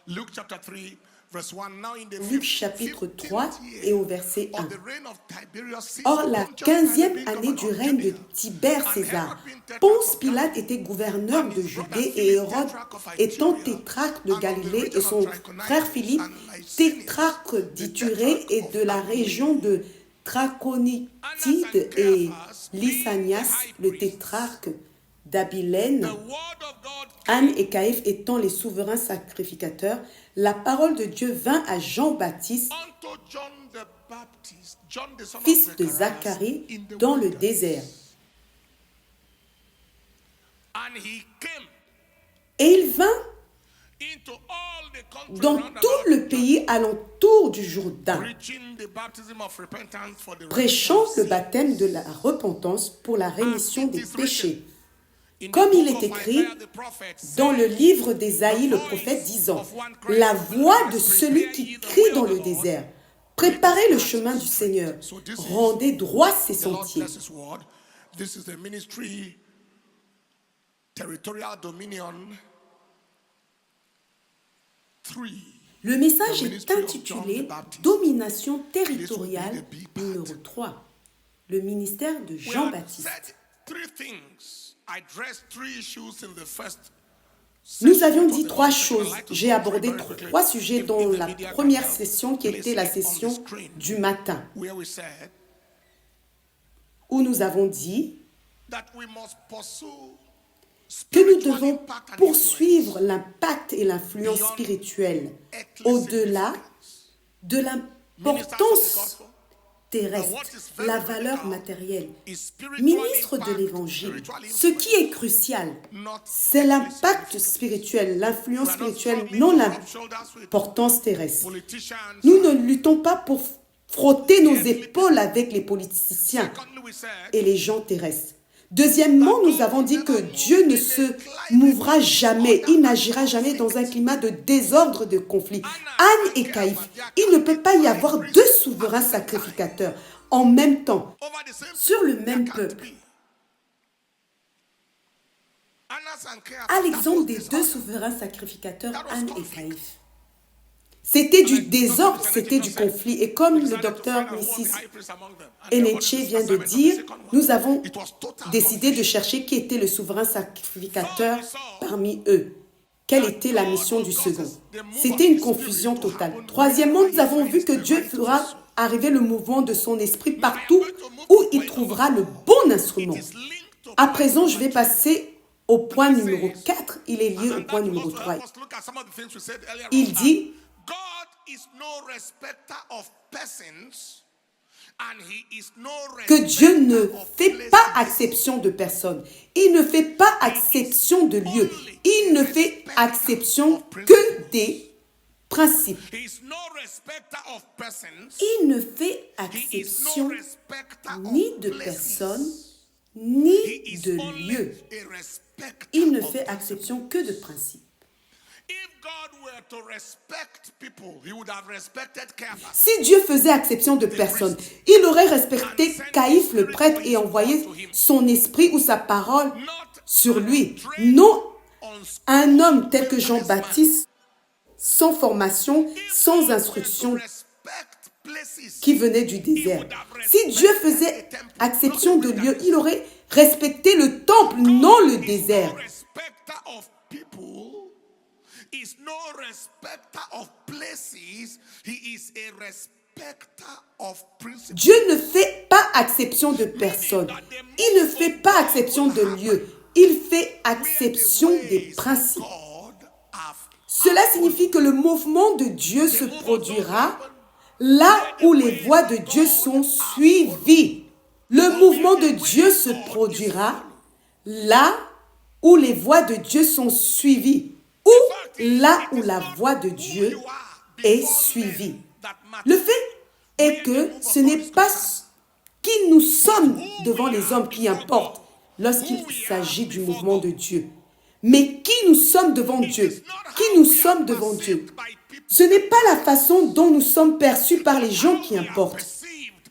Luke chapter 3, verse 1. Now in the Luc chapitre 3 et au verset 1. of the reign of Tiberius, Or, la Pontius 15e Pilate, année governor du of règne de Judea, Tibère César, Ponce Pilate était gouverneur de Judée et Hérode étant tétrarque de Galilée et son frère Philippe, tétrarque d'Iturée et de la région de Traconitide et Lysanias, le tétrarque d'Abilène, the word of God Anne et Caïphe étant les souverains sacrificateurs, la parole de Dieu vint à Jean-Baptiste, unto John the Baptist, John the son fils of de Zacharias, Zacharie, in the dans le wilderness. désert. And he came Et il vint into all the country dans round tout about le pays alentour du Jourdain, preaching the baptism of repentance for the prêchant remission le of baptême de la repentance pour la rémission As it des is péchés. written in the Comme il book est of écrit Isaiah the prophet, dans le saying, livre d'Ésaïe, le prophète, disant « La voix de celui qui crie dans le désert, préparez le chemin du Seigneur, rendez droit ses The Lord sentiers. bless His word. This is the ministry, territorial dominion 3. » Le message est intitulé « Domination territoriale numéro 3 », le ministère de We had Jean-Baptiste. said three things. I addressed three issues in the first Nous session, avions which was dit the trois first session. I'd choses. like to J'ai go abordé very quickly. trois sujets If dans the la media can première help, session qui please était la see it on the session screen, du matin, where we said où nous avons dit that we must pursue que nous spiritual devons impact and poursuivre l'impact et l'influence spirituelle au-delà de l'importance terrestre, la valeur matérielle. Ministre de l'Évangile, ce qui est crucial, c'est l'impact spirituel, l'influence spirituelle, non l'importance terrestre. Nous ne luttons pas pour frotter nos épaules avec les politiciens et les gens terrestres. Deuxièmement, nous avons dit que Dieu ne se mouvra jamais, il n'agira jamais dans un climat de désordre, de conflit. Anne et Caïphe, il ne peut pas y avoir deux souverains sacrificateurs en même temps, sur le même peuple. À l'exemple des deux souverains sacrificateurs, Anne et Caïphe. C'était du désordre, c'était du conflit. Et comme le docteur Mrs. Eneche vient de dire, nous avons décidé de chercher qui était le souverain sacrificateur parmi eux. Quelle était la mission du second? C'était une confusion totale. Troisièmement, nous avons vu que Dieu fera arriver le mouvement de son esprit partout où il trouvera le bon instrument. À présent, je vais passer au point numéro 4. Il est lié au point numéro 3. Il dit que Dieu ne fait pas exception de personne. Il ne fait pas exception de lieu. Il ne fait exception que des principes. Il ne fait exception ni de personne, ni de lieu. Il ne fait exception que de principes. Si Dieu faisait exception de personne, il aurait respecté Caïphe le prêtre et envoyé son esprit ou sa parole sur lui. Non un homme tel que Jean-Baptiste, sans formation, sans instruction, qui venait du désert. Si Dieu faisait exception de lieu, il aurait respecté le temple, non le désert. Dieu ne fait pas exception de personne. Il ne fait pas exception de lieu. Il fait exception des principes. Cela signifie que le mouvement de Dieu se produira là où les voies de Dieu sont suivies. Le mouvement de Dieu se produira là où les voies de Dieu sont suivies. Ou là où la voie de Dieu est suivie. Le fait est que ce n'est pas qui nous sommes devant les hommes qui importe lorsqu'il s'agit du mouvement de Dieu. Mais qui nous sommes devant Dieu. Qui nous sommes devant Dieu. Ce n'est pas la façon dont nous sommes perçus par les gens qui importent,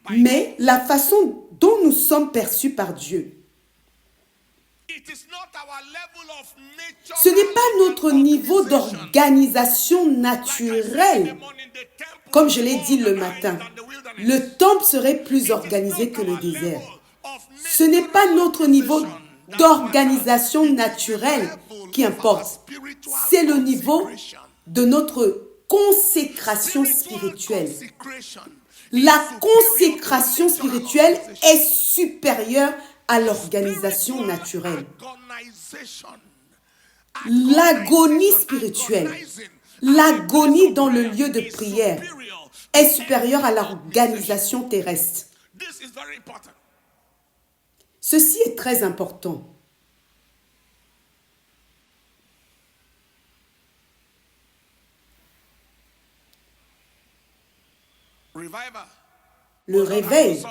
mais la façon dont nous sommes perçus par Dieu. Ce n'est pas notre niveau d'organisation naturelle. Comme je l'ai dit le matin, le temple serait plus organisé que le désert. Ce n'est pas notre niveau d'organisation naturelle qui importe. C'est le niveau de notre consécration spirituelle. La consécration spirituelle est supérieure à l'organisation naturelle. L'agonie spirituelle, l'agonie dans le lieu de prière est supérieure à l'organisation terrestre. Ceci est très important. Le réveil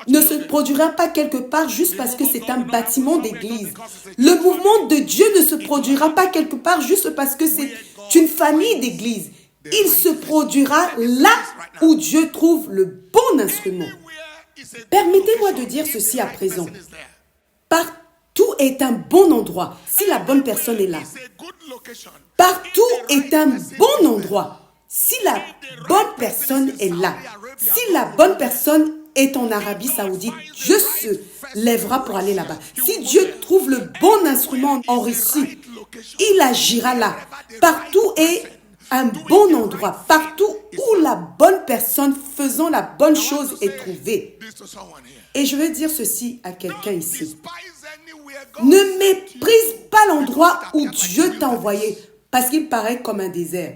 ne se produira pas quelque part juste parce que c'est un bâtiment d'église. Le mouvement de Dieu ne se produira pas quelque part juste parce que c'est une famille d'église. Il se produira là où Dieu trouve le bon instrument. Permettez-moi de dire ceci à présent. Partout est un bon endroit si la bonne personne est là. Partout est un bon endroit si la bonne personne est là. Si la bonne personne est en Arabie Saoudite, Dieu se lèvera pour aller là-bas. Si Dieu trouve le bon instrument en Russie, il agira là. Partout est un bon endroit. Partout où la bonne personne faisant la bonne chose est trouvée. Et je veux dire ceci à quelqu'un ici. Ne méprise pas l'endroit où Dieu t'a envoyé parce qu'il paraît comme un désert.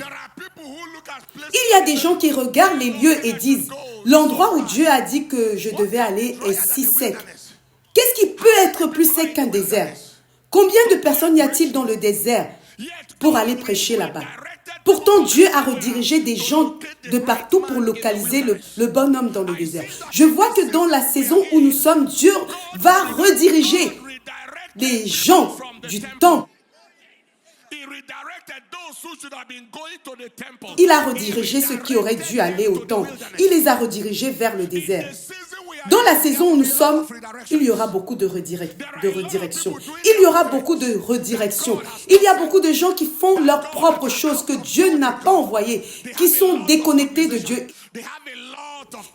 Il y a des gens qui regardent les lieux et disent « L'endroit où Dieu a dit que je devais aller est si sec. » Qu'est-ce qui peut être plus sec qu'un désert? Combien de personnes y a-t-il dans le désert pour aller prêcher là-bas? Pourtant, Dieu a redirigé des gens de partout pour localiser le bon homme dans le désert. Je vois que dans la saison où nous sommes, Dieu va rediriger les gens du temple. Il a redirigé ceux qui auraient dû aller au temple. Il les a redirigés vers le désert. Dans la saison où nous sommes, il y aura beaucoup de redirection. Il y aura beaucoup de redirection. Il y a beaucoup de gens qui font leurs propres choses que Dieu n'a pas envoyées, qui sont déconnectés de Dieu.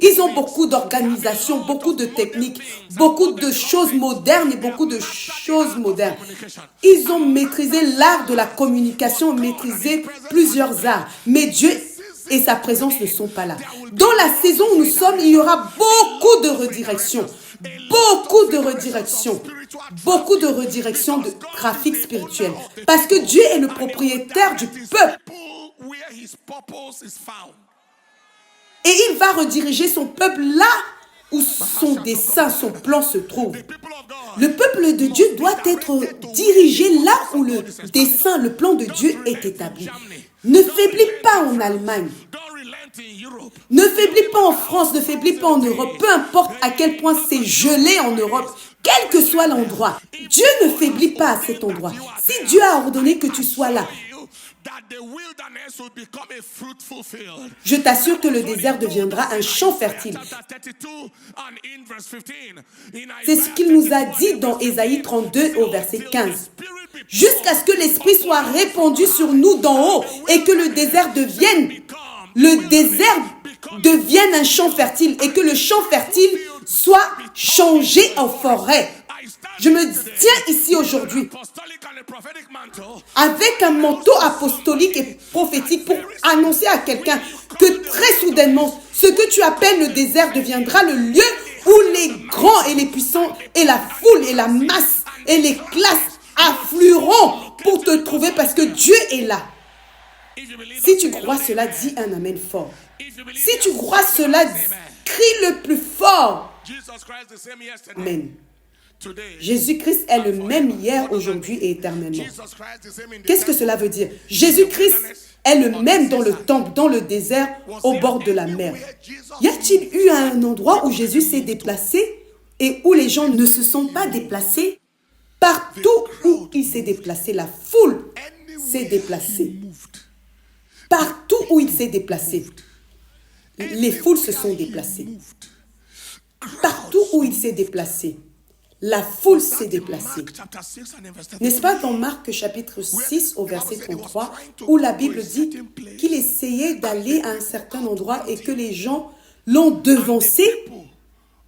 Ils ont beaucoup d'organisations, beaucoup de techniques, beaucoup de choses modernes et beaucoup de choses modernes. Ils ont maîtrisé l'art de la communication, maîtrisé plusieurs arts. Mais Dieu et sa présence ne sont pas là. Dans la saison où nous sommes, il y aura beaucoup de redirection. Beaucoup de redirection. Beaucoup de redirection de trafic spirituel. Parce que Dieu est le propriétaire du peuple. Et il va rediriger son peuple là où son dessein, son plan se trouve. Le peuple de Dieu doit être dirigé là où le dessein, le plan de Dieu est établi. Ne faiblis pas en Allemagne. Ne faiblis pas en France, ne faiblis pas en Europe. Peu importe à quel point c'est gelé en Europe, quel que soit l'endroit. Dieu ne faiblit pas à cet endroit. Si Dieu a ordonné que tu sois là, je t'assure que le désert deviendra un champ fertile. C'est ce qu'il nous a dit dans Ésaïe 32 au verset 15. Jusqu'à ce que l'Esprit soit répandu sur nous d'en haut et que le désert devienne un champ fertile et que le champ fertile soit changé en forêt. Je me tiens ici aujourd'hui avec un manteau apostolique et prophétique pour annoncer à quelqu'un que très soudainement, ce que tu appelles le désert deviendra le lieu où les grands et les puissants et la foule et la masse et les classes afflueront pour te trouver parce que Dieu est là. Si tu crois cela, dis un amen fort. Si tu crois cela, crie le plus fort. Amen. Jésus-Christ est le même hier, aujourd'hui et éternellement. Qu'est-ce que cela veut dire? Jésus-Christ est le même dans le temple, dans le désert, au bord de la mer. Y a-t-il eu un endroit où Jésus s'est déplacé et où les gens ne se sont pas déplacés? Partout où il s'est déplacé, la foule s'est déplacée. Partout où il s'est déplacé, les foules se sont déplacées. Partout où il s'est déplacé, la foule s'est déplacée. Mark chapter 6 and in verse 33, N'est-ce pas dans Marc chapitre 6 au verset 33 où la Bible dit qu'il essayait d'aller à un certain endroit et que les gens l'ont devancé?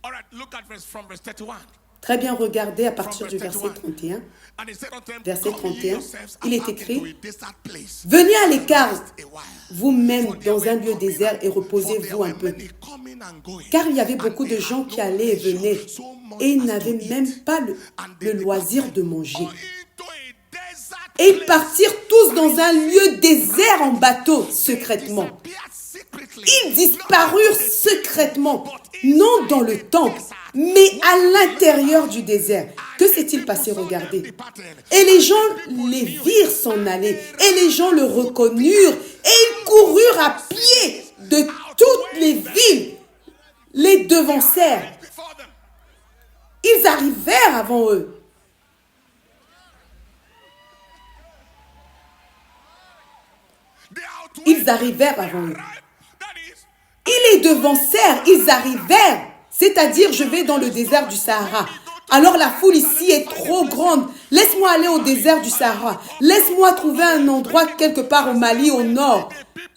all right, look at from verse 31. Très bien, regardez à partir du verset 31. And he said unto them, Verset "Come ye 31, yourselves il est apart écrit, into a desert place, venez à l'écart a while." vous-même dans un lieu désert et reposez-vous un peu. Car il y avait beaucoup de gens qui allaient et venaient et ils n'avaient même pas le loisir de manger. Et ils partirent tous dans un lieu désert en bateau, secrètement. Ils disparurent secrètement, non dans le temple, mais à l'intérieur du désert. Que s'est-il passé? Regardez. Et les gens les virent s'en aller, et les gens le reconnurent, et ils coururent à pied de toutes les villes, les devancèrent. Ils arrivèrent avant eux. Ils arrivèrent avant eux. Ils les devancèrent, ils arrivèrent. C'est-à-dire, je vais dans le désert du Sahara. Alors la foule ici est trop grande. Laisse-moi aller au désert du Sahara. Laisse-moi trouver un endroit quelque part au Mali, au nord,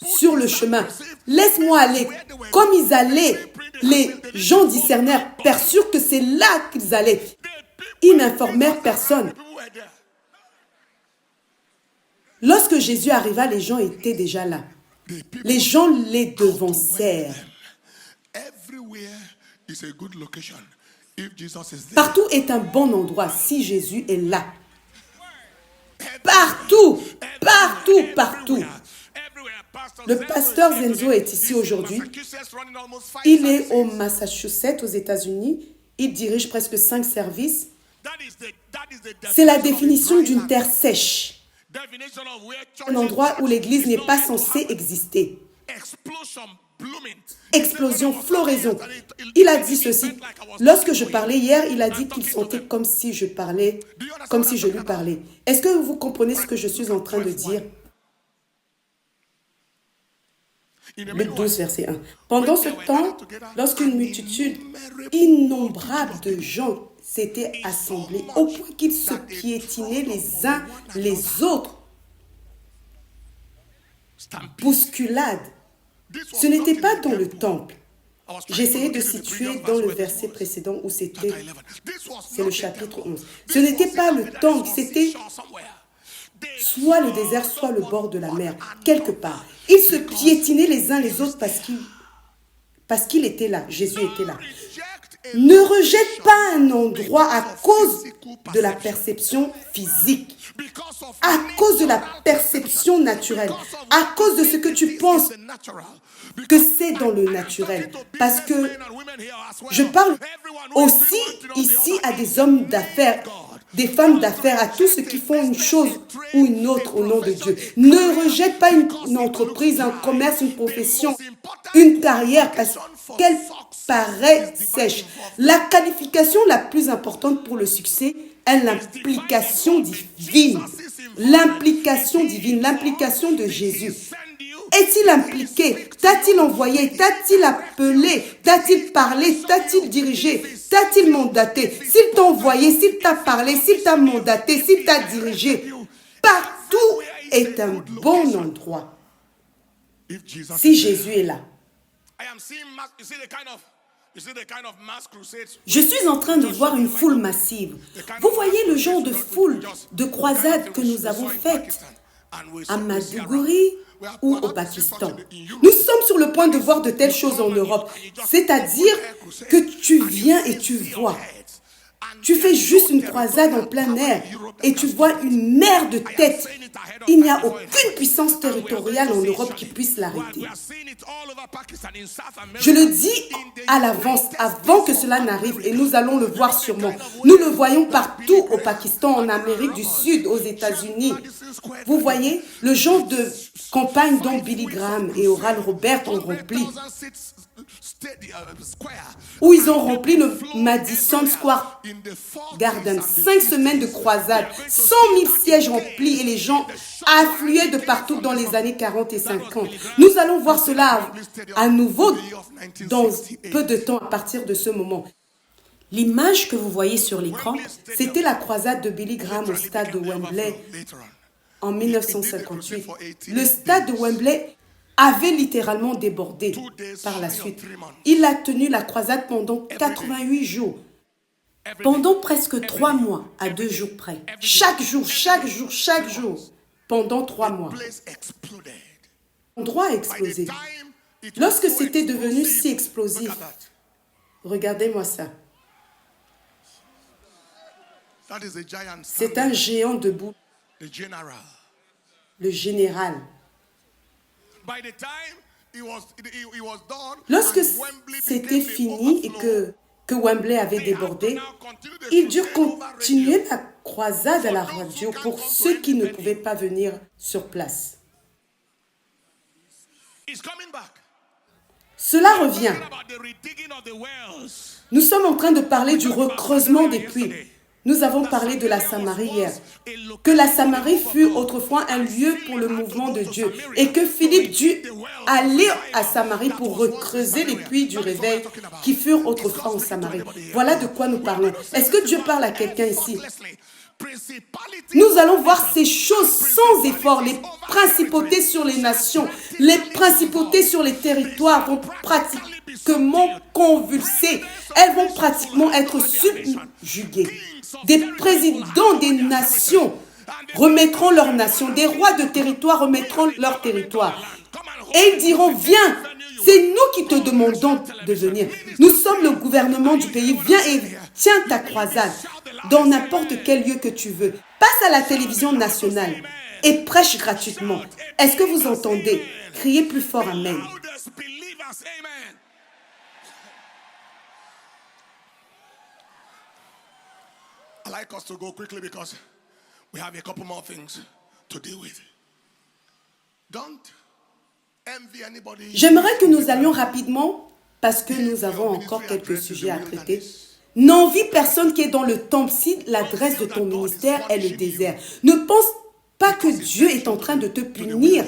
sur le chemin. Laisse-moi aller. Comme ils allaient, les gens discernèrent, perçurent que c'est là qu'ils allaient. Ils n'informèrent personne. Lorsque Jésus arriva, les gens étaient déjà là. Les gens les devancèrent. Partout est un bon endroit si Jésus est là. Partout, partout, partout. Le pasteur Zenzo est ici aujourd'hui. Il est au Massachusetts, aux États-Unis. Il dirige presque 5 services. C'est la définition d'une terre sèche. Un endroit où l'église n'est pas censée exister. Explosion, floraison. Il a dit ceci. Lorsque je parlais hier, il a dit qu'il sentait comme si je parlais, comme si je lui parlais. Est-ce que vous comprenez ce que je suis en train de dire? Luc 12, verset 1. Pendant ce temps, lorsqu'une multitude innombrable de gens s'était assemblés au point qu'ils se piétinaient les uns les autres, bousculade. Ce n'était pas dans le temple. J'essayais de situer dans le verset précédent où c'est le chapitre 11. Ce n'était pas le temple, c'était soit le désert, soit le bord de la mer, quelque part. Ils se piétinaient les uns les autres parce qu'il était là, Jésus était là. Ne rejette pas un endroit à cause de la perception physique, à cause de la perception naturelle, à cause de ce que tu penses que c'est dans le naturel. Parce que je parle aussi ici à des hommes d'affaires, des femmes d'affaires, à tous ceux qui font une chose ou une autre au nom de Dieu. Ne rejette pas une entreprise, un commerce, une profession, une carrière parce qu'elle paraît sèche. La qualification la plus importante pour le succès est l'implication divine. L'implication divine, l'implication de Jésus. Est-il impliqué? T'a-t-il envoyé? T'a-t-il appelé? T'a-t-il parlé? T'a-t-il dirigé? T'a-t-il mandaté? S'il t'a envoyé, s'il t'a parlé, s'il t'a mandaté, s'il t'a dirigé, partout est un bon endroit. Si Jésus est là. Je suis en train de voir une foule massive. Vous voyez le genre de foule de croisade que nous avons faite à Maiduguri ou au Pakistan. Nous sommes sur le point de voir de telles choses en Europe. C'est-à-dire que tu viens et tu vois. Tu fais juste une croisade en plein air et tu vois une mer de têtes. Il n'y a aucune puissance territoriale en Europe qui puisse l'arrêter. Je le dis à l'avance, avant que cela n'arrive, et nous allons le voir sûrement. Nous le voyons partout au Pakistan, en Amérique du Sud, aux États-Unis. Vous voyez, le genre de campagne dont Billy Graham et Oral Roberts ont rempli, où ils ont rempli le Madison Square Garden. 5 semaines de croisade, 100 000 sièges remplis et les gens affluaient de partout dans les années 40 et 50. Nous allons voir cela à nouveau dans peu de temps à partir de ce moment. L'image que vous voyez sur l'écran, c'était la croisade de Billy Graham au stade de Wembley en 1958. Le stade de Wembley avait littéralement débordé par la suite. Il a tenu la croisade pendant 88 jours, pendant presque 3 mois, à 2 jours près. Chaque jour, pendant 3 mois. L'endroit a explosé. Lorsque c'était devenu si explosif, regardez-moi ça. C'est un géant debout, le général. Lorsque c'était fini et que Wembley avait débordé, il dut continuer la croisade à la radio pour ceux qui ne pouvaient pas venir sur place. Cela revient. Nous sommes en train de parler du recreusement des puits. Nous avons parlé de la Samarie hier. Que la Samarie fut autrefois un lieu pour le mouvement de Dieu et que Philippe dut aller à Samarie pour recreuser les puits du réveil qui furent autrefois en Samarie. Voilà de quoi nous parlons. Est-ce que Dieu parle à quelqu'un ici? Nous allons voir ces choses sans effort. Les principautés sur les nations, les principautés sur les territoires vont pratiquement convulser. Elles vont pratiquement être subjuguées. Des présidents des nations remettront leur nation. Des rois de territoire remettront leur territoire. Et ils diront, viens, c'est nous qui te demandons de venir. Nous sommes le gouvernement du pays. Viens et tiens ta croisade dans n'importe quel lieu que tu veux. Passe à la télévision nationale et prêche gratuitement. Est-ce que vous entendez? Criez plus fort, Amen. I like us to go quickly because we have a couple more things to deal with. Don't envy anybody. J'aimerais que nous allions rapidement parce que nous avons encore quelques sujets à traiter. N'envie personne qui est dans le temple si l'adresse de ton ministère est le désert. Ne pense pas que Dieu est en train de te punir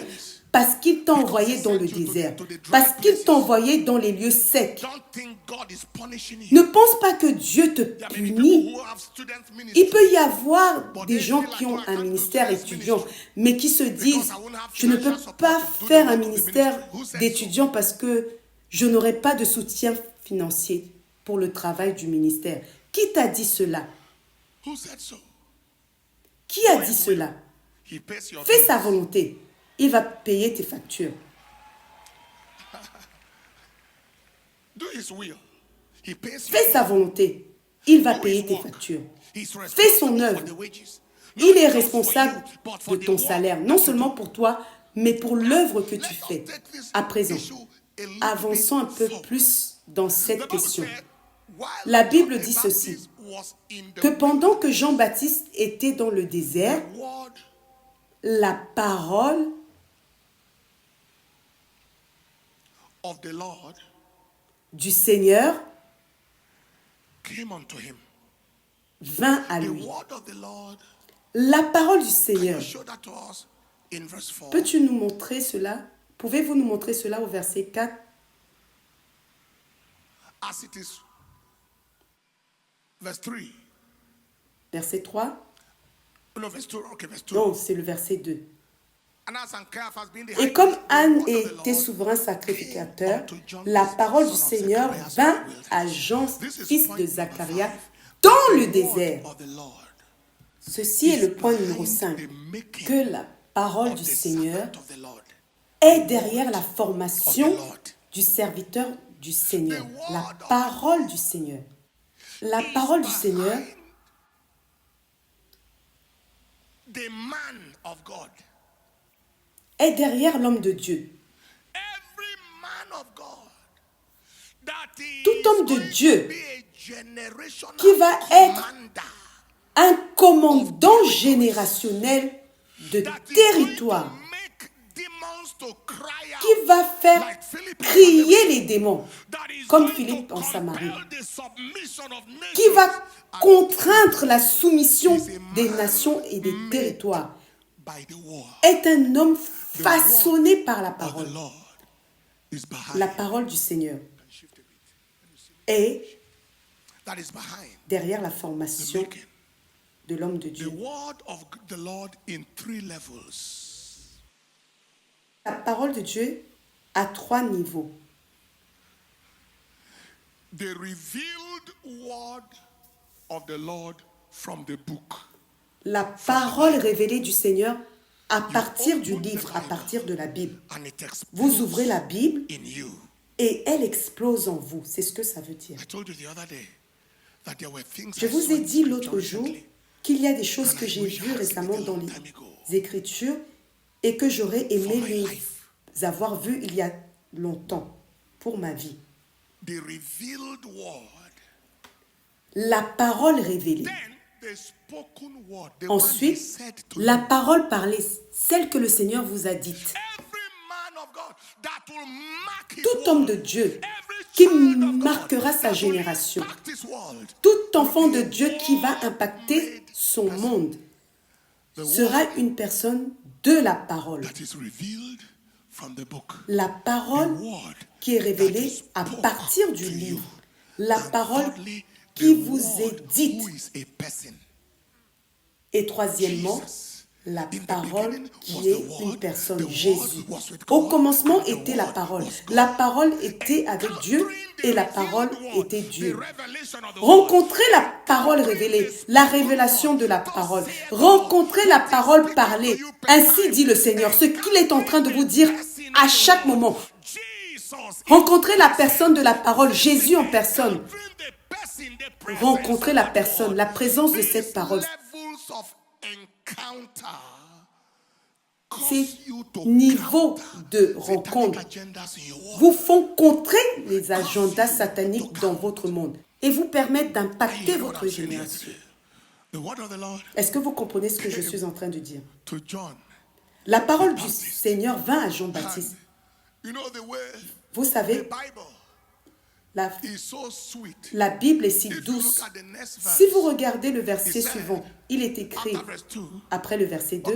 parce qu'il t'a envoyé dans le désert, parce qu'il t'a envoyé dans les lieux secs. Ne pense pas que Dieu te punit. Il peut y avoir des gens qui ont un ministère étudiant, mais qui se disent, je ne peux pas faire un ministère d'étudiant parce que je n'aurai pas de soutien financier pour le travail du ministère. Qui t'a dit cela? Qui a dit cela? Fais sa volonté. Il va payer tes factures. Fais sa volonté. Il va payer tes factures. Fais son œuvre. Il est responsable de ton salaire, non seulement pour toi, mais pour l'œuvre que tu fais. À présent, avançons un peu plus dans cette question. La Bible dit ceci, que pendant que Jean-Baptiste était dans le désert, la parole du Seigneur vint à lui. La parole du Seigneur. Peux-tu nous montrer cela? Pouvez-vous nous montrer cela au verset 4? Verset 3? Non, c'est le verset 2. Et comme Anne était souverain sacrificateur, la parole du Seigneur vint à Jean, fils de Zacharia, dans le désert. Ceci est le point numéro 5, que la parole du Seigneur est derrière la formation du serviteur du Seigneur. La parole du Seigneur. La parole du Seigneur est derrière l'homme de Dieu. Tout homme de Dieu qui va être un commandant générationnel de territoire, qui va faire crier les démons, comme Philippe en Samarie, qui va contraindre la soumission des nations et des territoires, est un homme façonné par la parole. La parole du Seigneur est that is behind derrière la the formation making. de l'homme de The Dieu. word of the Lord in 3 levels. La parole de Dieu a 3 niveaux. The revealed word of the Lord from the book. La parole révélée du Seigneur à partir du livre, à partir de la Bible. And it Vous ouvrez la explodes Bible in you. et elle explose en vous. C'est ce que ça veut dire. I told you the other day that there were things Je I vous saw ai in dit scripture l'autre jour recently. qu'il y a des choses que j'ai vues récemment dans les Écritures et que j'aurais aimé les avoir vues il y a longtemps pour ma vie. The revealed word. La parole révélée. Then the spoken word. The one he Ensuite, said to la you. parole parlée, celle que le Seigneur vous a dite. Every man of God that will mark his Tout homme word. de Dieu Every qui child of God marquera sa that will génération. impact his world. Tout enfant de Dieu qui va impacter son monde The sera word une personne de la parole. that is revealed from the book. La The parole word qui est that révélée is à spoken partir du to you. livre. La And parole thirdly, qui the vous est word dite. who is a person. Et troisièmement, Jesus. la In the parole beginning was qui the est word. une personne, The word Jésus. was with Au God, commencement and the était la word parole. was God. La parole était avec Dieu Encountering the et la parole revealed word, était the Dieu. revelation of the word. Rencontrez la parole révélée, la révélation de la parole. Rencontrez la parole parlée. Ainsi dit le Seigneur, ce qu'il est en train de vous dire à chaque moment. Rencontrez la personne de la parole, Jésus en personne. Rencontrez la personne, la présence de cette parole. Ces niveaux de rencontre vous font contrer les agendas sataniques dans votre monde et vous permettent d'impacter votre génération. Est-ce que vous comprenez ce que je suis en train de dire? La parole du Seigneur vint à Jean-Baptiste. Vous savez, la Bible est si douce. Si vous regardez le verset suivant, il est écrit après le verset 2.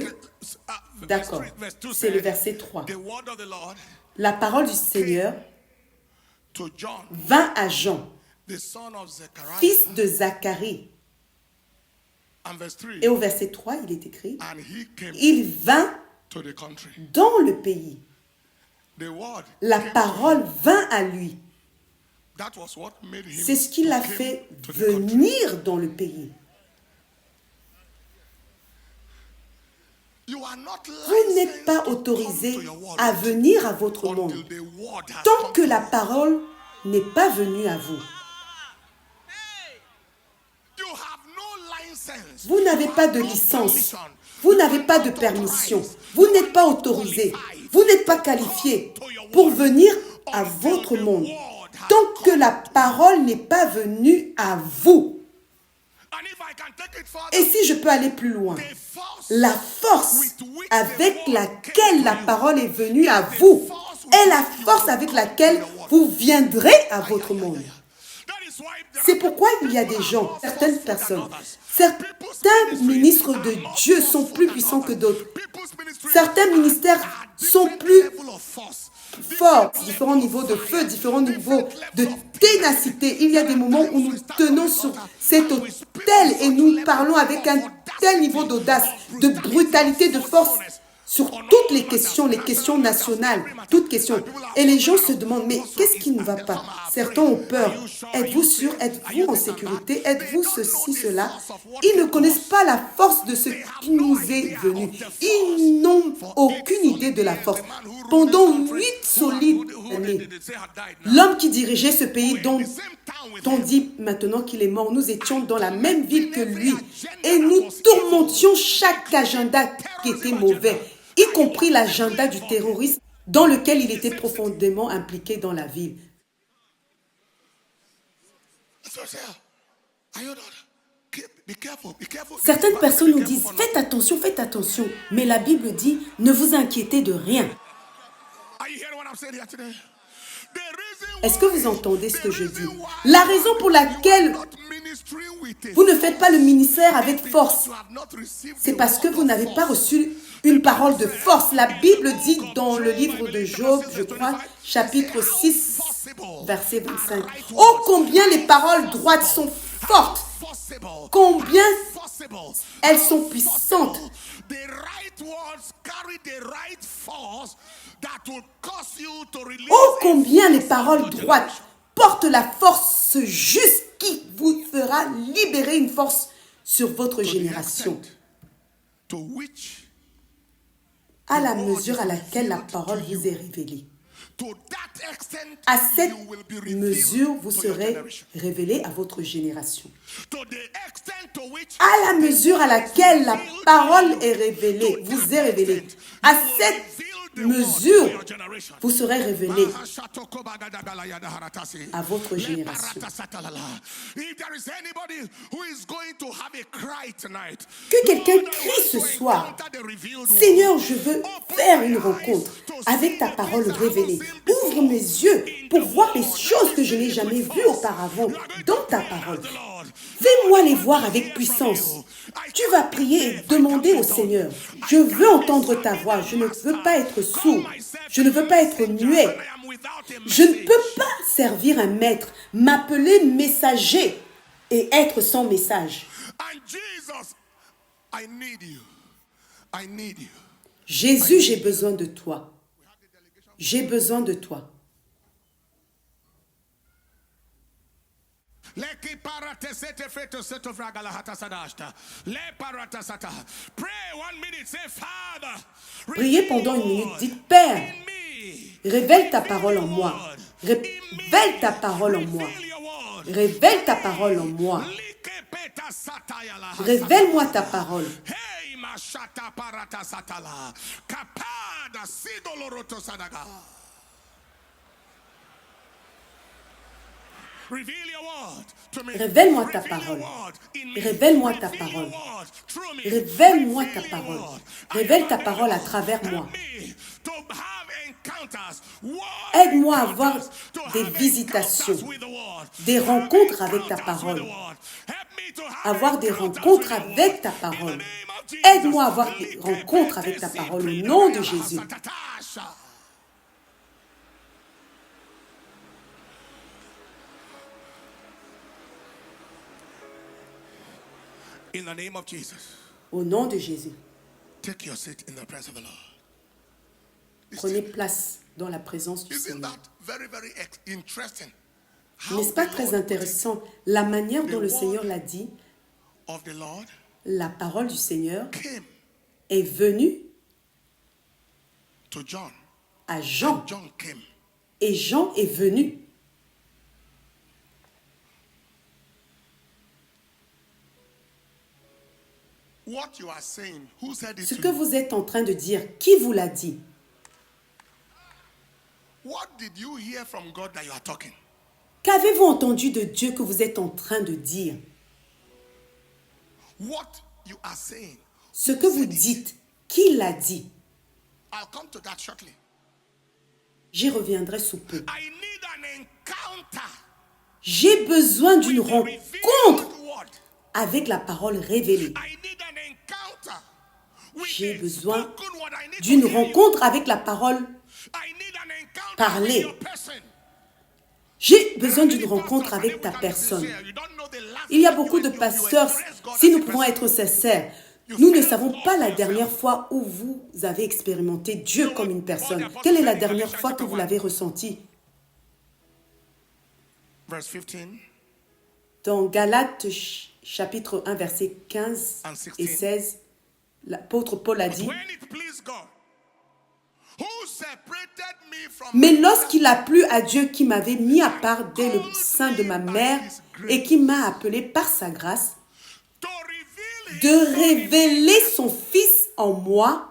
D'accord, c'est le verset 3. La parole du Seigneur vint à Jean, fils de Zacharie. Et au verset 3, il est écrit, il vint dans le pays. La parole vint à lui. C'est ce qui l'a fait venir dans le pays. Vous n'êtes pas autorisé à venir à votre monde tant que la parole n'est pas venue à vous. Vous n'avez pas de licence, vous n'avez pas de permission, vous n'êtes pas autorisé, vous n'êtes pas qualifié pour venir à votre monde tant que la parole n'est pas venue à vous. Et si je peux aller plus loin, la force avec laquelle la parole est venue à vous est la force avec laquelle vous viendrez à votre monde. C'est pourquoi il y a des gens, certaines personnes, certains ministres de Dieu sont plus puissants que d'autres. Certains ministères sont plus forts, différents niveaux de feu, différents niveaux de ténacité. Il y a des moments où nous tenons sur cet autel et nous parlons avec un tel niveau d'audace, de brutalité, de force sur toutes les questions nationales, toutes questions. Et les gens se demandent, mais qu'est-ce qui ne va pas? Certains ont peur. Êtes-vous sûr? Êtes-vous en sécurité? Êtes-vous ceci, cela? Ils ne connaissent pas la force de ce qui nous est venu. Ils n'ont aucune idée de la force. Pendant 8 solides années, l'homme qui dirigeait ce pays, dont on dit maintenant qu'il est mort, nous étions dans la même ville que lui et nous tourmentions chaque agenda qui était mauvais, y compris l'agenda du terrorisme dans lequel il était profondément impliqué dans la ville. Certaines personnes nous disent, faites attention, mais la Bible dit, ne vous inquiétez de rien. Est-ce que vous entendez ce que je dis? La raison pour laquelle vous ne faites pas le ministère avec force, c'est parce que vous n'avez pas reçu une parole de force. La Bible dit dans le livre de Job, je crois, chapitre 6, verset 25. Oh, combien les paroles droites sont fortes, combien elles sont puissantes. Oh, combien les paroles droites portent la force juste qui vous fera libérer une force sur votre génération. À la mesure à laquelle la parole vous est révélée. À cette mesure, vous serez révélé à votre génération. À la mesure à laquelle la parole est révélée, vous est révélée. À cette mesure, vous serez révélé à votre génération. Que quelqu'un crie ce soir, Seigneur, je veux faire une rencontre avec ta parole révélée. Ouvre mes yeux pour voir les choses que je n'ai jamais vues auparavant dans ta parole. Fais-moi les voir avec puissance. Tu vas prier et demander au Seigneur. Je veux entendre ta voix. Je ne veux pas être sourd. Je ne veux pas être muet. Je ne peux pas servir un maître, m'appeler messager et être sans message. Jésus, j'ai besoin de toi. J'ai besoin de toi. Priez pendant une minute. Dites, Père, révèle ta parole en moi. Révèle ta parole en moi. Révèle ta parole en moi. Révèle-moi ta parole. Révèle-moi ta parole. Révèle-moi ta parole. Révèle-moi ta parole. Révèle ta parole à travers moi. Aide-moi à avoir des visitations, des rencontres avec ta parole. Avoir des rencontres avec ta parole. Aide-moi à avoir des rencontres avec ta parole au nom de Jésus. In the name of Jesus. Au nom de Jésus. Take your seat in the presence of the Lord. Prenez place dans la présence du Isn't Seigneur. that very, very interesting? N'est-ce pas très intéressant la manière dont le Seigneur l'a dit? Of the Lord La parole du Seigneur came est venue to John. à Jean. And John came. Et Jean est venu. What you are saying, who said it Ce to que you? vous êtes en train de dire, qui vous l'a dit? What did you hear from God that you are talking? Qu'avez-vous entendu de Dieu que vous êtes en train de dire? What you are saying. Ce que vous dites, qui l'a dit? I'll come to that shortly. J'y reviendrai sous peu. I need an encounter J'ai besoin d'une with the rencontre revealed word. avec la parole révélée. I need an encounter with J'ai the besoin spoken word. I need d'une to hear you. rencontre avec la parole. I need an encounter Parler. with your person. J'ai besoin d'une rencontre avec ta personne. Il y a beaucoup de pasteurs, si nous pouvons être sincères, nous ne savons pas la dernière fois où vous avez expérimenté Dieu comme une personne. Quelle est la dernière fois que vous l'avez ressenti? Verse 15. Dans Galates chapitre 1, versets 15 et 16, l'apôtre Paul a dit, When it pleased God, who separated me from mais my lorsqu'il a plu à Dieu qui m'avait mis à part dès le sein de ma mère et qui m'a appelé par sa grâce, to reveal de révéler son Fils en moi,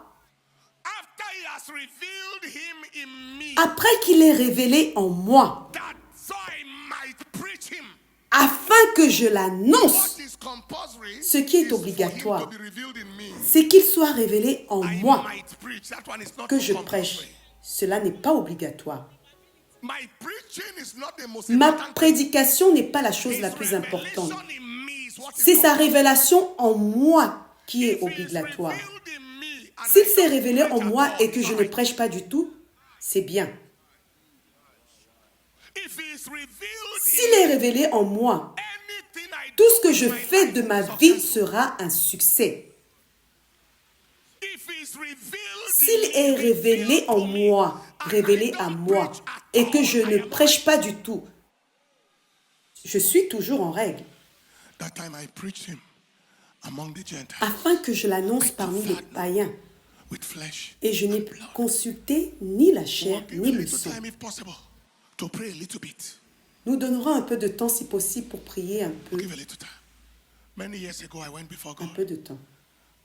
after he has revealed him in me, après qu'il ait révélé en moi, that so I might preach him. afin que je l'annonce. What is compulsory Ce qui est is for him obligatoire, to be revealed in me. c'est qu'il soit révélé en I moi, might preach. That one is not que je compulsory. prêche. Cela n'est pas obligatoire. My preaching is not the most Ma important. prédication n'est pas la chose His la plus importante. revelation in me is what is C'est sa compulsory. révélation en moi qui est If he is obligatoire. revealed in me and S'il I s'est don't révélé en preach at moi all, et que je ne fine. prêche pas du tout, c'est bien. If it's revealed S'il est révélé en moi, anything I tout do ce que je in my fais life de ma is vie successful. sera un succès. If it's revealed S'il in est me, révélé revealed en to me, moi, and révélé I à don't moi, preach at et que all, je I ne am prêche pas right. du tout, je suis toujours en règle, That time I preached him among the Gentiles afin que je l'annonce parmi les païens. with flesh Et je n'ai and blood. consulté ni la chair We'll give ni a le little sang. time if possible to pray a little bit. Nous donnerons un peu de temps si possible pour prier un peu Give a little time. Many years ago, I went before God. de temps.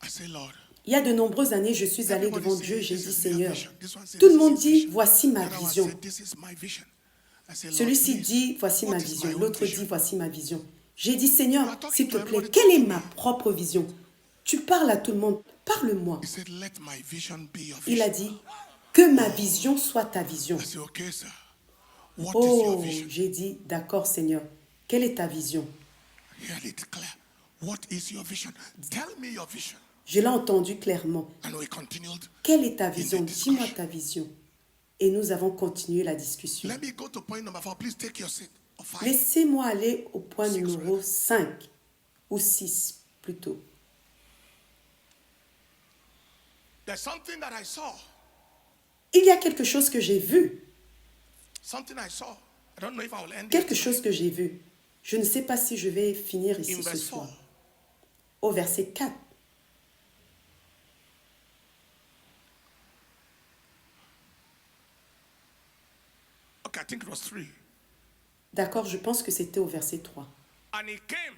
I said, Lord, Il y a de nombreuses années, je suis allé everybody devant say, Dieu, j'ai this dit, is their Seigneur, vision. This one said, tout le this monde is his dit, vision. voici ma The other one vision. said, this is my vision. I said, Lord, Celui-ci please, dit, voici what ma is my vision. own L'autre vision? dit, voici ma vision. J'ai dit, Seigneur, You are talking s'il te to plaît, everybody, quelle talk est to ma me. propre vision? Tu parles à tout le monde, parle-moi. He said, let my vision be your Il a vision. dit, que ma vision soit ta vision. I said, okay, sir. What is your Oh, vision? j'ai dit, d'accord Seigneur, quelle est ta vision? Hear it clear. What is your vision? Tell me your vision. Je l'ai entendu clairement. And we continued. Quelle est ta In vision? the Dis-moi discussion. ta vision. Et nous avons continué la discussion. Let me go to point number 4. Please take your seat. Or 5. Laissez-moi aller au point Six, numéro rather. 5 ou 6 plutôt. There's something that I saw. Il y a quelque chose que j'ai vu. Something I saw. I don't know if I will end Quelque it. chose que j'ai vu. Je ne sais pas si je vais finir In ici ce verse soir. 4. Au verset 4. Okay, I think it was 3. D'accord, je pense que c'était au verset 3. And he came.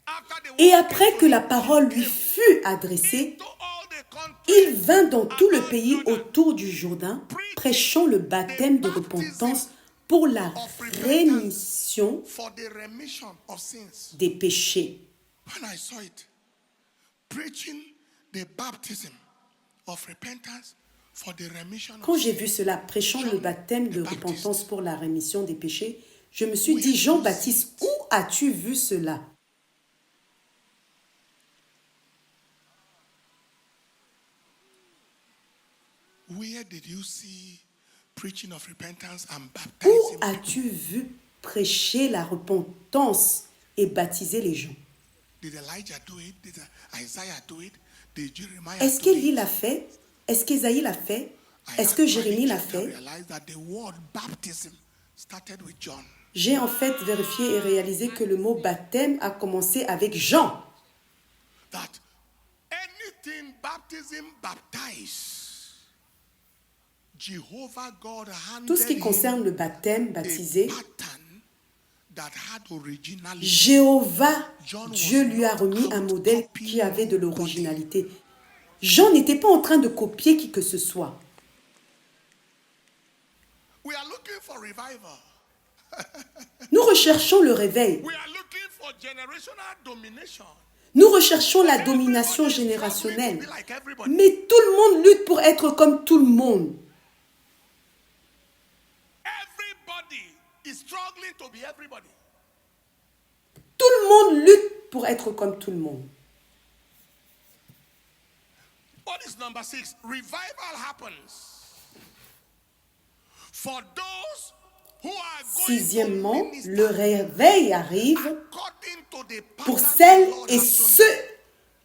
After the Et word après came que to la him, parole he lui came fut adressée, into all the country il vint dans tout le about pays Jordan, autour du Jourdain, prêchant le baptême de repentance pour la of repentance rémission for the remission of sins. des péchés. When I saw it, preaching the baptism of repentance for the remission Quand of j'ai sins. vu cela, prêchant le baptême de the Baptist. repentance pour la rémission des péchés, je me suis dit, Jean-Baptiste, où as-tu vu cela? Where did you see preaching of repentance and Où baptizing? as-tu vu prêcher la repentance et baptiser les gens? Did Elijah do it? Did Isaiah do it? Did Jeremiah Est-ce do qu'Élie it? l'a fait? Est-ce qu'Ésaïe l'a fait? I Est-ce que actually Jérémie l'a checked and fait? realized that the word baptism started with John. J'ai en fait vérifié et réalisé que le mot baptême a commencé avec Jean. That anything baptism baptize, Jehovah God handed Tout ce qui him concerne le baptême, a baptisé, pattern that had originality. Jéhovah, Dieu lui a remis un modèle qui avait de l'originalité. Jean n'était pas en train de copier qui que ce soit. We are looking for revival. Nous recherchons le réveil. We are looking for generational domination. Nous recherchons la domination générationnelle. Mais tout le monde lutte pour être comme tout le monde. Everybody is struggling to be everybody. Tout le monde lutte pour être comme tout le monde. What is number 6? Revival happens for those who are going Sixièmement, to minister le réveil arrive according to the pour pattern celles the Lord et has shown ceux them.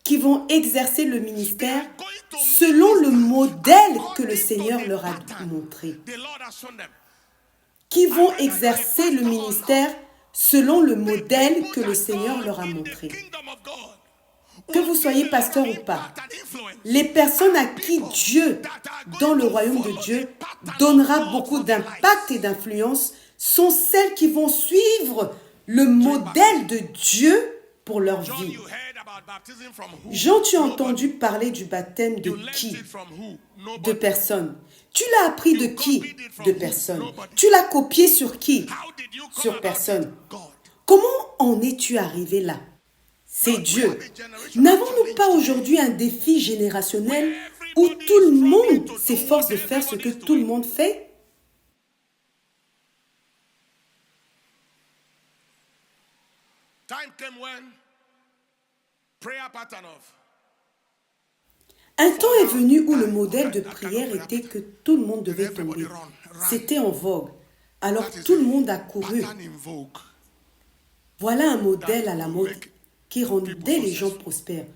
qui vont exercer le ministère selon le modèle que le Seigneur leur a montré. The Lord has shown them. Qui vont exercer le ministère selon le modèle que le Seigneur leur a montré. Que vous soyez pasteur ou pas, les personnes à qui Dieu, dans le royaume de Dieu, donnera beaucoup d'impact et d'influence sont celles qui vont suivre le modèle de Dieu pour leur John, vie. you heard about baptism from who? Jean, tu as entendu parler du baptême de You learned qui? it from who? De Nobody. personnes. Tu l'as appris de qui? De personnes. Tu l'as copié sur qui? How did you come Sur about personne. it? God. Comment en es-tu arrivé là? C'est Dieu. N'avons-nous pas aujourd'hui un défi générationnel où tout le monde s'efforce de faire ce que tout le monde fait? Time came when prayer pattern of Un temps est venu où le modèle de prière était que tout le monde devait tomber. C'était en vogue. Alors That is tout le a monde a couru. pattern in vogue. Voilà un modèle à la mode qui rendait les gens prospères.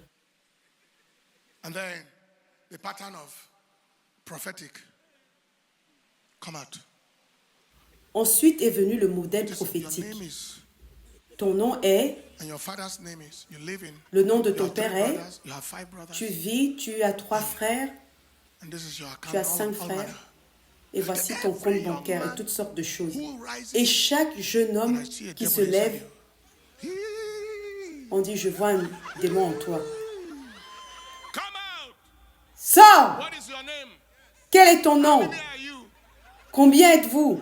And then the pattern of prophetic come out. Ensuite est venu le modèle Your prophétique. name is, Ton nom est, and your father's name is, you live in, le nom de you ton have three père est, brothers, you have 5 brothers, tu vis, tu as 3 frères, and this is your account, tu as 5 all frères, manner. et voici ton compte bancaire et toutes sortes de choses. Et chaque jeune homme qui se lève, on dit, je vois un démon en toi. Come out. Sors! What is your name? Quel est ton nom? Where are you? Combien êtes-vous?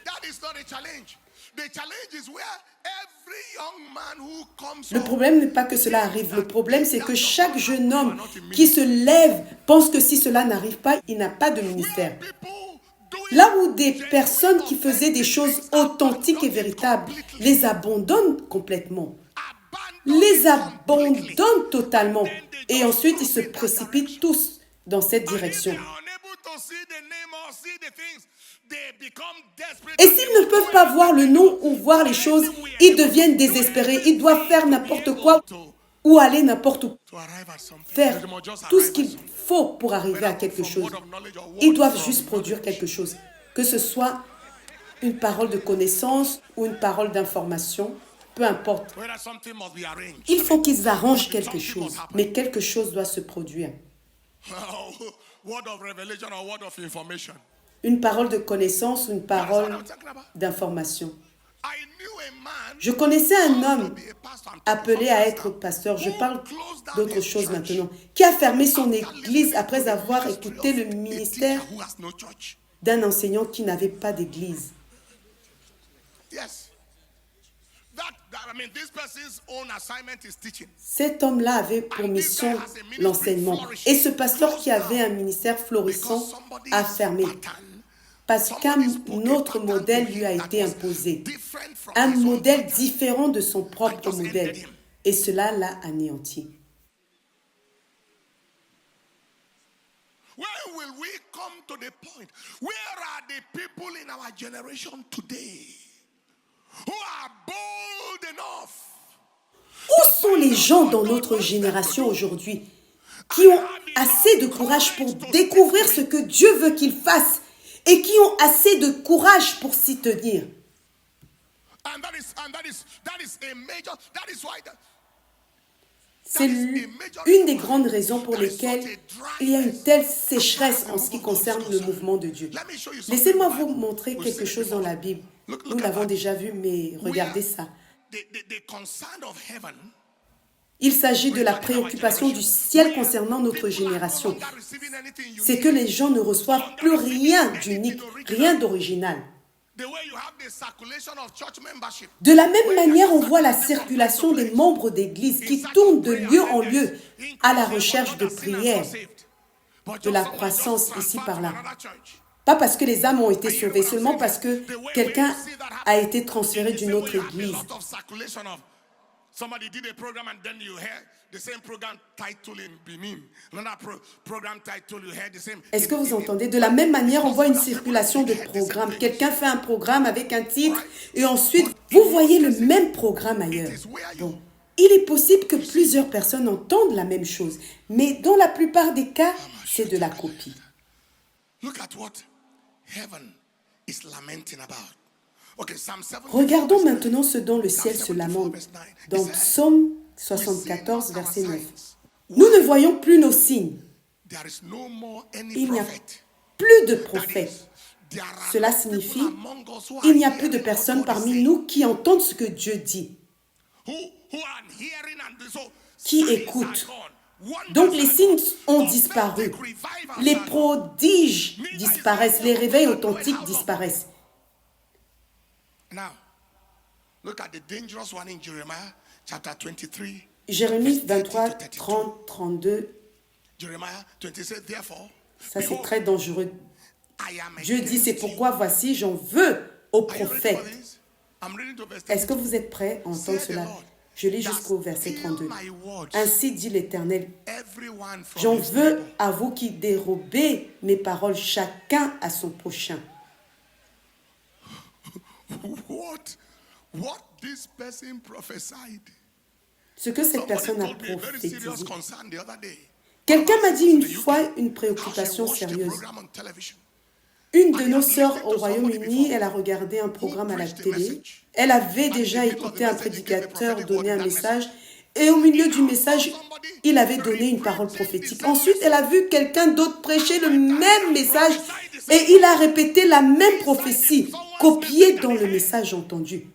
That is not a challenge. The challenge is where every young man who comes Le up, problème n'est pas que cela arrive. Le problème, c'est que chaque jeune homme qui se lève pense que si cela n'arrive pas, il n'a pas de ministère. where people doing Là où des personnes qui faisaient des choses authentiques et véritables les abandonnent complètement, les abandonnent totalement, et ensuite ils se précipitent tous dans cette direction. Et s'ils ne peuvent pas voir le nom ou voir les choses, ils deviennent désespérés. Ils doivent faire n'importe quoi ou aller n'importe où, to arrive at something. faire They must just tout ce arrive at qu'il something. faut pour arriver à quelque chose. Word of knowledge or word Ils doivent from juste produire knowledge. quelque chose, que ce soit une parole de connaissance ou une parole d'information, peu importe. Whether something must be arranged. Il faut qu'ils arrangent quelque chose, mais quelque chose doit se produire. Word of revelation or word of information. Une parole de connaissance ou une That's what parole I'm talking about. d'information. I knew a man Je connaissais un called homme to be a pastor. I'm talking appelé from à pastor. être pasteur. Je Who parle closed down d'autre his chose church maintenant. Qui a fermé son after église listening après to the avoir ministry écouté of le a ministère teacher who has no church. d'un enseignant qui n'avait pas d'église. Yes. This person's own assignment is teaching. Cet homme-là avait pour mission l'enseignement. Et ce pasteur qui avait un ministère florissant a fermé parce qu'un autre modèle lui a été imposé. Un modèle différent de son propre modèle. Et cela l'a anéanti. When will we come to the point? Where are the people in our generation today who are bold enough? Où sont les gens dans notre génération aujourd'hui qui ont assez de courage pour découvrir ce que Dieu veut qu'ils fassent et qui ont assez de courage pour s'y tenir? And that is a major, that is why C'est une des grandes raisons pour lesquelles il y a une telle sécheresse en ce qui concerne le mouvement de Dieu. Laissez-moi vous montrer quelque chose dans la Bible. Nous l'avons déjà vu, mais regardez ça. the concern of heaven. Il s'agit de la préoccupation du ciel concernant notre génération. C'est que les gens ne reçoivent plus rien d'unique, rien d'original. De la même manière, on voit la circulation des membres d'église qui tournent de lieu en lieu à la recherche de prières, de la croissance ici par là. Pas parce que les âmes ont été sauvées, seulement parce que quelqu'un a été transféré d'une autre église. Somebody did a program and then you hear the same program title in Benin. Another program title you hear the same. Est-ce que vous entendez? De la même manière, on voit une circulation de programmes. Quelqu'un fait un programme avec un titre et ensuite, vous voyez le même programme ailleurs. Bon, il est possible que plusieurs personnes entendent la même chose, mais dans la plupart des cas, c'est de la copie. Look at what heaven is lamenting about. Regardons maintenant ce dont le ciel se lamente. Dans Psaume 74, verset 9. Nous ne voyons plus nos signes. Il n'y a plus de prophètes. Cela signifie qu'il n'y a plus de personnes parmi nous qui entendent ce que Dieu dit, qui écoutent. Donc les signes ont disparu. Les prodiges disparaissent. Les réveils authentiques disparaissent. Now, look at the dangerous one in Jeremiah chapter 23. Jérémie 23, 30, 32. Jeremiah 27, therefore, ça c'est très dangereux. Dieu dit, c'est pourquoi voici, j'en veux aux prophètes. Est-ce que vous êtes prêts à entendre cela? Je lis jusqu'au verset 32. My words, Ainsi dit l'Éternel, everyone from j'en his veux neighbor. à vous qui dérobez mes paroles, chacun à son prochain. What this person prophesied. Ce que cette Somebody personne a told me a very serious prophétisé. concern the other day. Quelqu'un m'a dit une In the UK, fois une how she préoccupation watched a sérieuse. program on television. Une de nos sœurs au Royaume-Uni, elle a regardé un programme à la télé. Elle avait déjà écouté un prédicateur donner un message. Et au milieu du message, il avait donné une parole prophétique. Ensuite, elle a vu quelqu'un d'autre prêcher le même message et il a répété la même prophétie, copiée dans le message entendu.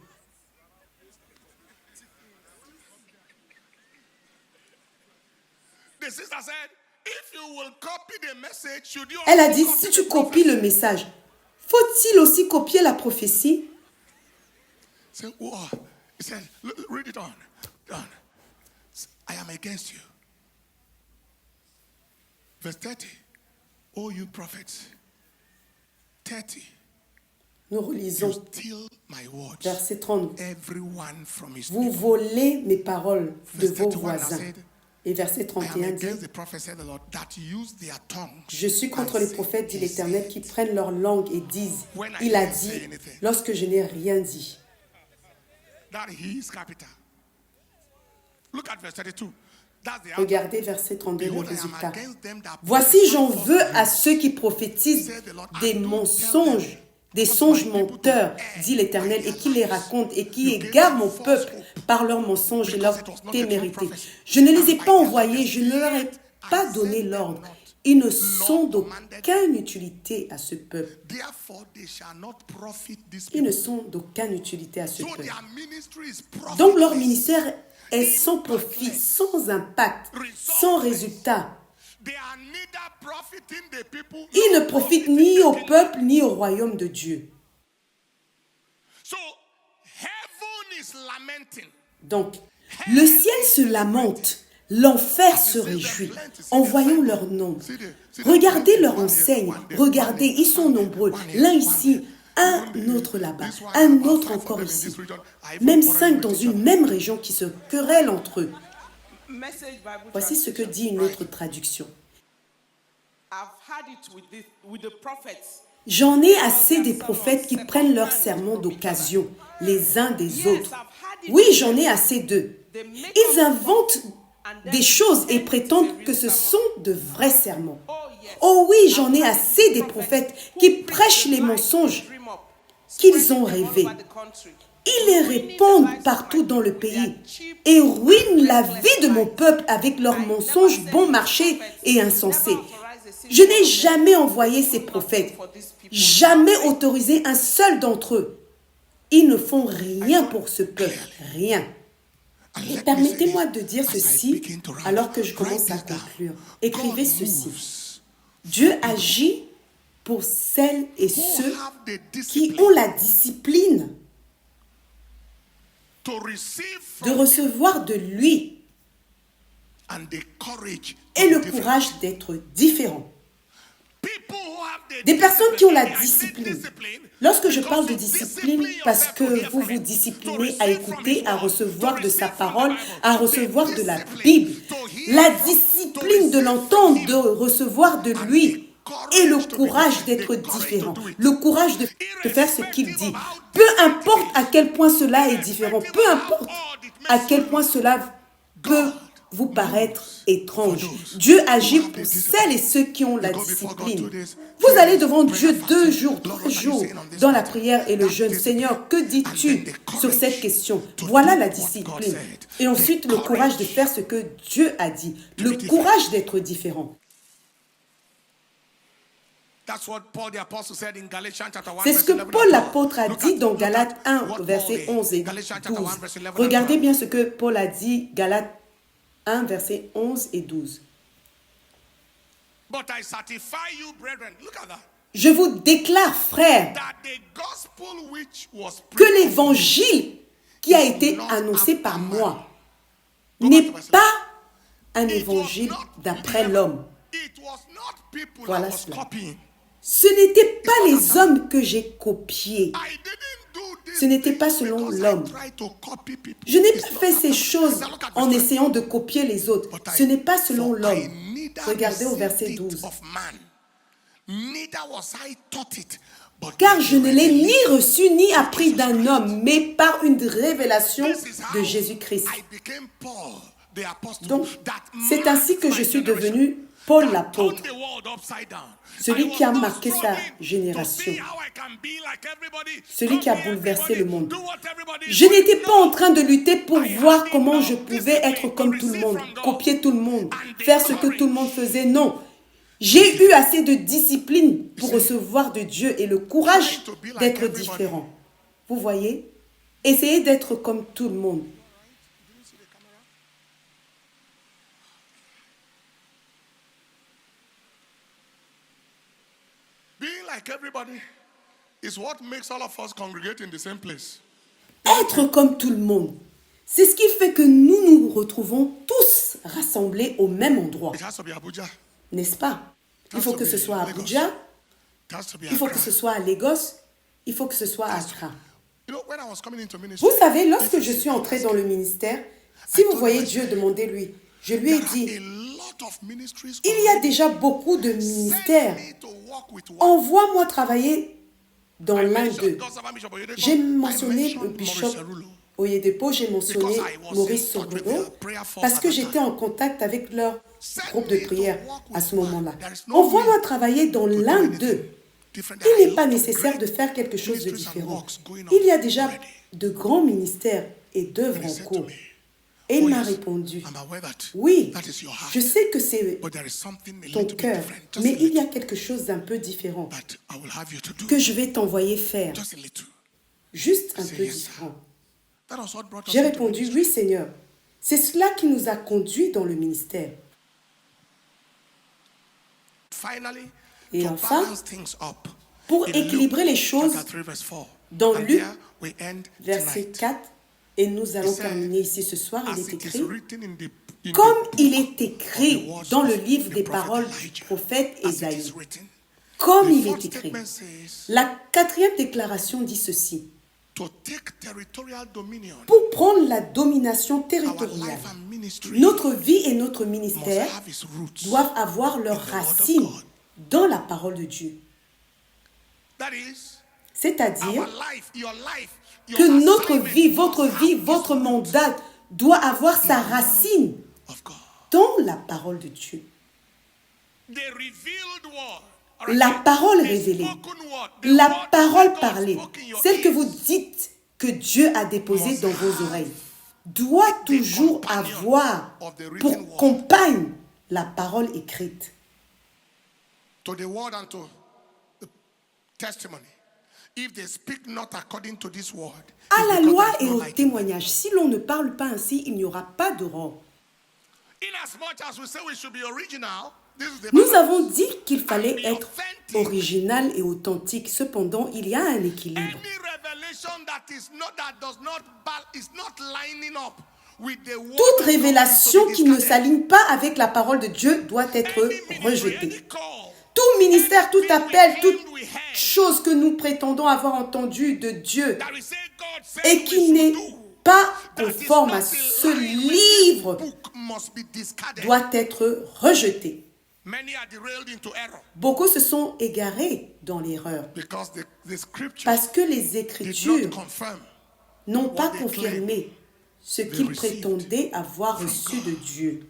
The sister said, if you will copy the message, should you Elle a also dit, copy si the tu prophet? copies le message, faut-il aussi copier la prophétie? Say, oh, he said, read it on. I am against you. Verse 30. Oh, you prophets. 30. Nous You relisons steal my words. verset 30. Everyone from his Vous neighbor. volez mes paroles de Verse vos 31 voisins. said, Et verset I am 31 dit, against the prophets, said the Lord, that use their tongues. je suis contre les prophètes, dit l'Éternel, qui prennent leur langue et disent, When I il a didn't say dit, anything. lorsque je n'ai rien dit. That he is capital. Look at verse 32. That's the outcome. Regardez verset 32, le Behold, I am résultat. against them that Voici, j'en prophesy veux false à ceux qui prophétisent des mensonges, des songes menteurs, dit l'Éternel, et qui les racontent et qui égarent mon peuple par leurs mensonges et leur témérité. Je ne les ai pas envoyés, je ne leur ai pas donné l'ordre. Ils ne sont d'aucune utilité à ce peuple. Therefore, they shall not profit this Ils ne people. sont d'aucune utilité à ce So peuple. their ministry is Donc leur profitless. ministère est sans profit, sans impact, sans résultat. They are neither profiting the people. Ils ne nor profitent profiting ni the au kingdom. peuple ni au royaume de Dieu. So heaven is lamenting. Donc, le ciel se lamente, l'enfer se réjouit en voyant leur nombre. Regardez leur enseigne, regardez, ils sont nombreux. L'un ici, un autre là-bas, un autre encore ici. Même 5 dans une même région qui se querellent entre eux. Voici ce que dit une autre traduction. I've had it with the prophets. J'en ai assez des prophètes qui prennent leur serment d'occasion, les uns des autres. Oui, j'en ai assez d'eux. Ils inventent des choses et prétendent que ce sont de vrais serments. Oh oui, j'en ai assez des prophètes qui prêchent les mensonges qu'ils ont rêvés. Ils les répandent partout dans le pays et ruinent la vie de mon peuple avec leurs mensonges bon marché et insensés. Je n'ai jamais envoyé ces prophètes, jamais autorisé un seul d'entre eux. Ils ne font rien pour ce peuple, rien. Et permettez-moi de dire ceci alors que je commence à conclure. Écrivez ceci. Dieu agit pour celles et ceux qui ont la discipline de recevoir de lui et le courage d'être différent. Des personnes qui ont la discipline. Lorsque je parle de discipline, parce que vous vous disciplinez à écouter, à recevoir de sa parole, à recevoir de la Bible. La discipline de l'entendre, de recevoir de lui et le courage d'être différent. Le courage de faire ce qu'il dit. Peu importe à quel point cela est différent, peu importe à quel point cela peut vous paraître étrange. Dieu agit pour celles et ceux qui ont la discipline. Vous allez devant Dieu 2 jours, 3 jours dans la prière et le jeûne. Seigneur, que dis-tu sur cette question? Voilà la discipline. Et ensuite, le courage de faire ce que Dieu a dit. Le courage d'être différent. C'est ce que Paul l'apôtre a dit dans Galates 1, versets 11 et 12. Regardez bien ce que Paul a dit, Galates 1, versets 11 et 12. Je vous déclare, frères, que l'évangile qui a été annoncé par moi n'est pas un évangile d'après l'homme. Voilà cela. Ce n'étaient pas les hommes que j'ai copiés. Ce n'était pas selon l'homme. Je n'ai pas fait ces choses en essayant de copier les autres. Ce n'est pas selon l'homme. Regardez au verset 12. Car je ne l'ai ni reçu ni appris d'un homme, mais par une révélation de Jésus-Christ. Donc, c'est ainsi que je suis devenu Paul l'apôtre, celui qui a marqué sa génération, celui qui a bouleversé le monde. Je n'étais pas en train de lutter pour voir comment je pouvais être comme tout le monde, copier tout le monde, faire ce que tout le monde faisait. Non. J'ai eu assez de discipline pour recevoir de Dieu et le courage d'être différent. Vous voyez? Essayez d'être comme tout le monde. Being like everybody is what makes all of us congregate in the same place. Être comme tout le monde, c'est ce qui fait que nous nous retrouvons tous rassemblés au même endroit. It has to be Abuja. N'est-ce pas? Il faut que ce soit à Abuja, It has to be il faut que Accra. ce soit à Lagos, il faut que ce soit à Accra. You know, when I was coming into ministry, Vous savez, lorsque je suis entrée dans le ministère, si vous voyez Dieu, demandez-lui. Je lui ai there are dit, a lot of ministries il y a déjà beaucoup de ministères. Send me to work with one. Envoie-moi travailler dans I l'un mentioned d'eux. God's servant Bishop Oyedepo. J'ai I mentionné mentioned le bishop Maurice Cerulo. Oyedepo, j'ai mentionné Because I was Maurice in touch with Sogodo, their prayer force parce at que that j'étais time. en contact avec leur Send groupe de me to prière work à with ce one. moment-là. There is no Envoie-moi need travailler dans to do l'un anything d'eux. different. There Il are n'est a pas lot of nécessaire great de faire quelque chose de ministries and différent. works going on Il y a déjà already. de grands ministères et d'œuvres And he en said to cours. me, Et il "Oh m'a yes, répondu, I'm aware that oui, that is your heart. je sais que c'est But there is something a ton little bit cœur, different. Just mais a il y a little quelque chose d'un peu différent that I will have you to do. que je vais t'envoyer faire, Just a little. juste un say peu yes, sir. différent. That was what brought us J'ai into répondu, ministry. oui Seigneur, c'est cela qui nous a conduits dans le ministère. Finally, Et to enfin, balance things up, pour in équilibrer Luke les choses, chapter 3, verse 4, dans and Luc, there we end verset tonight. 4, et nous allons He said, terminer ici ce soir, il As est it is écrit, written in the comme book il est of écrit the words dans le of livre the des prophet paroles du Elijah, prophète as it Ésaïe, is written. comme The il fourth est écrit. statement says, La quatrième déclaration dit ceci, to take territorial dominion, pour prendre la domination our territoriale, life and ministry notre vie et notre must ministère have its roots. doivent avoir leurs in the word of racines God. dans la parole de Dieu. That is, C'est-à-dire our life, your life, your que notre assignment vie, votre must vie, have its votre roots mandat doit avoir sa in the word racine of God. dans la parole de Dieu. The revealed word. All right, La the- parole the révélée, spoken word, the la word parole that God parlée, spoke in your celle que ears. vous dites que Dieu a déposée dans vos oreilles, doit toujours avoir pour compagne la parole écrite. To the word and to the testimony. If they speak not according to this word, À it's la because loi there is et no au light in them. témoignage, si l'on ne parle pas ainsi, il n'y aura pas d'aurore. Inasmuch as we say we should be original, this is the Nous balance. avons dit qu'il fallait être original et authentique. Cependant, il y a un équilibre. Any revelation that does not is not lining up with the word Toute of God révélation is to qui be ne discarded. s'aligne pas avec la parole de Dieu doit être Any ministry, any rejetée. call, Tout ministère, tout anything appel, we toute claim we had, chose que nous prétendons avoir entendu de Dieu that we say God said et we qui should n'est do, pas that is conforme not à in ce line with livre Book must be discarded. doit être rejeté. Many are derailed into error Beaucoup se sont égarés dans l'erreur because the scripture parce que les did Écritures not confirm. n'ont pas they confirmé ce qu'ils received prétendaient avoir from reçu God. de Dieu.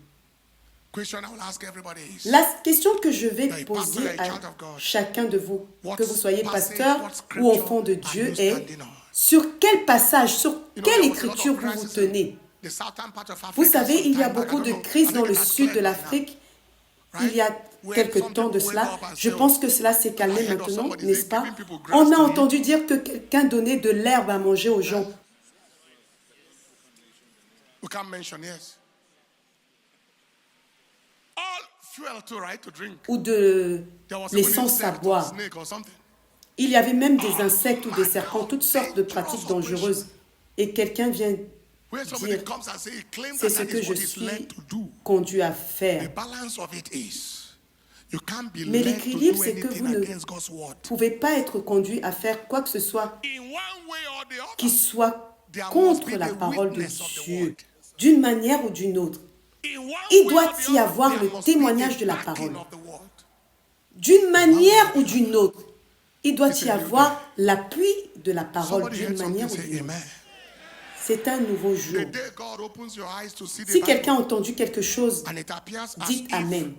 Question I will ask everybody is, La question que je vais That poser pastor, a à child of God, chacun de vous, what que vous soyez passage, pasteur what scripture ou enfant de are Dieu, you est standing on? sur quel passage, sur You know, quelle there was a lot of écriture vous vous crisis in tenez. the southern part of Africa Vous savez, il y a sometime back. I beaucoup don't de know. crises I dans think le it has sud de cleared by now. l'Afrique. Right? Il y a Where quelque some temps de people cela. wake up and Je say, pense oh, que cela s'est calmé I heard of maintenant, somebody n'est-ce pas? giving people grass On a to entendu eat. dire que quelqu'un donnait de l'herbe à manger aux gens. We can't mention, yes. All fuel too, right, to drink. Ou de There was a l'essence à insect or boire. snake or something. Il y avait même des insectes ou des serpents, toutes sortes de pratiques dangereuses. Et quelqu'un vient Where somebody dire, comes and say, he claims c'est that ce that que is je what he's suis led to do. conduit à The faire. balance of it is, You can't be Mais led to l'équilibre, do c'est que anything vous ne against God's word. pouvez pas être conduit à faire quoi que ce soit In one way or the other. qui soit There must contre be la the parole de witness of the Dieu, word. d'une manière ou d'une autre. In one Il way doit or the y other. avoir There le must be témoignage the de la backing parole. of the word. D'une manière ou d'une autre, il doit It's y a new avoir l'appui de la parole Somebody d'une heard something, manière ou say d'une autre. amen. C'est un nouveau jour. The day God opens your eyes to see the Si quelqu'un a Bible, entendu quelque chose, and it appears as dites if Amen.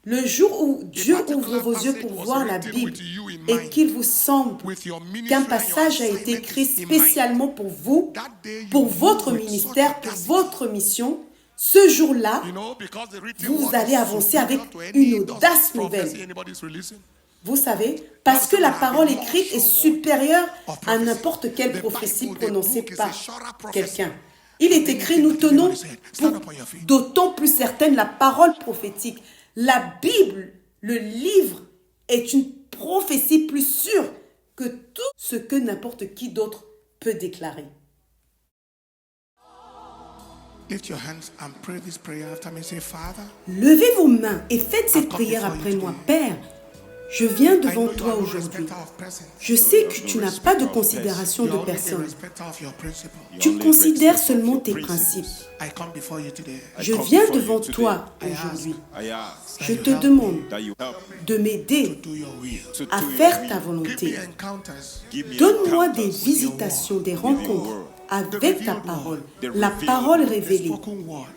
Le jour où Dieu particular ouvre vos yeux passage pour was voir la written Bible with you in et mind, qu'il vous semble with your ministry qu'un and your passage a été assignment écrit is in mind. spécialement pour vous, That day you pour move votre with ministère, such pour audacity. votre mission, ce jour-là, You know, because the written vous word allez is avancer avec superior to any une audace prophecy nouvelle. anybody's releasing. Vous savez, parce que la parole écrite est supérieure Of à prophecy. n'importe quelle The prophétie Bible, the prononcée book is par a surer prophecy. quelqu'un. Il est écrit, nous tenons Stand up on your feet. d'autant plus certaine la parole prophétique. La Bible, le livre, est une prophétie plus sûre que tout ce que n'importe qui d'autre peut déclarer. Lift your hands and pray this prayer after me. Say, Father, Levez vos mains et faites cette prière après moi. Père, je viens I devant know you toi are no aujourd'hui. respecter of persons. Je sais que tu n'as pas de considération You de are only a personne. respecter of your principle. Tu considères seulement tes principes. I come before you today. Je viens devant toi aujourd'hui. Je te demande de m'aider Do your will. à faire ta Give volonté. me encounters. Donne-moi des visitations, des rencontres avec ta parole. La parole révélée,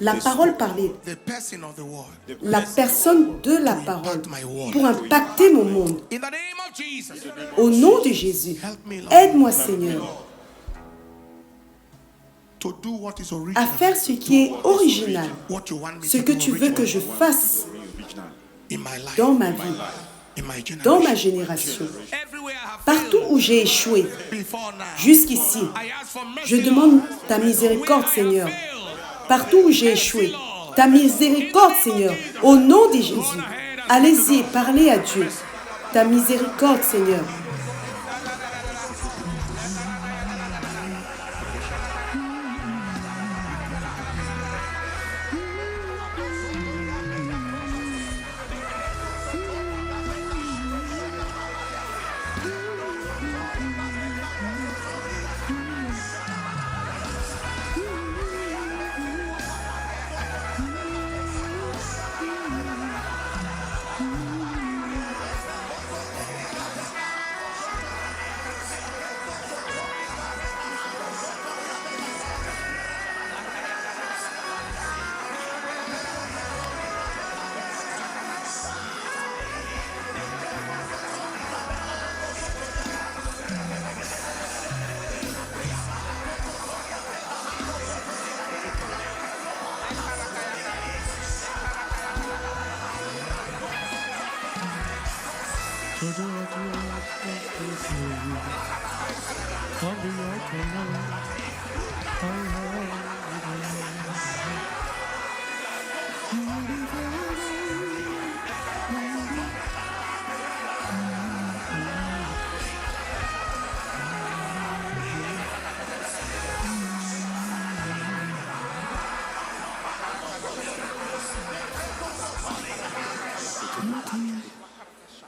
la parole parlée, The person of the word. la personne de la parole pour impacter mon monde. In the name of Jesus. Au nom de Jésus, Help me, Lord, aide-moi Seigneur to do what is à original. faire ce qui est original, What you want me ce to que do tu veux que je original fasse in my life. dans ma vie, In my dans ma generation. génération. Everywhere I have Partout où j'ai échoué, Before now. jusqu'ici, I ask for mercy, je demande ta miséricorde, Seigneur. Partout où j'ai échoué, ta miséricorde, Seigneur. Au nom de Jésus, allez-y et parlez à Dieu. Ta miséricorde, Seigneur.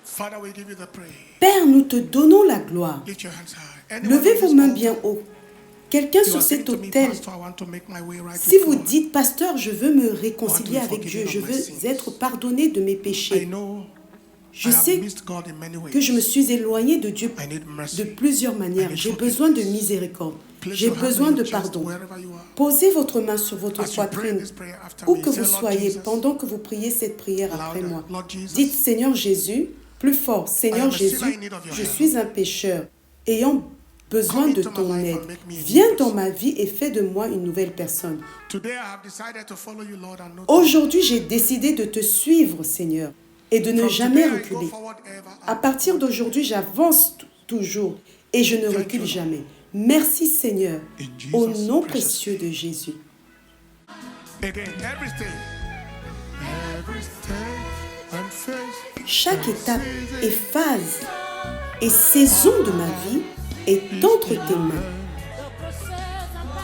Father, we give you the praise. Père, nous te donnons la gloire. Lift your hands high. Anyone Levez in vos this mains altar, bien haut. Quelqu'un you sur are saying cet to me, autel, Pastor, I want to make my way right si with vous God. dites, Pasteur, je veux me réconcilier avec Dieu, je veux être pardonné de mes I péchés. know Je I have sais missed God in many ways. que je me suis éloigné de Dieu I need de mercy. plusieurs manières. J'ai besoin de miséricorde. Place J'ai your hand besoin on de your chest pardon. wherever you are. Posez votre main sur votre As you pray poitrine, this prayer after où me, que say, vous Lord soyez, Jesus, pendant que vous priez cette prière après louder. moi. Lord Jesus, Dites, Seigneur Jésus, plus fort, I am Seigneur a sinner Jésus, in need of your je help. suis un pécheur, ayant besoin Come de into my ton life aide. and make me a new Viens person. dans ma vie et fais de moi une nouvelle personne. Today I have decided to follow you, Lord, and not Aujourd'hui, j'ai décidé de te suivre, Seigneur, et de ne From jamais today, I go reculer. forward ever. À partir d'aujourd'hui, j'avance toujours et je ne recule jamais. Merci, Seigneur, In au Jesus' nom precious précieux de Jésus. Again, every step and phase. Chaque étape et phase et saison de ma vie est entre tes mains.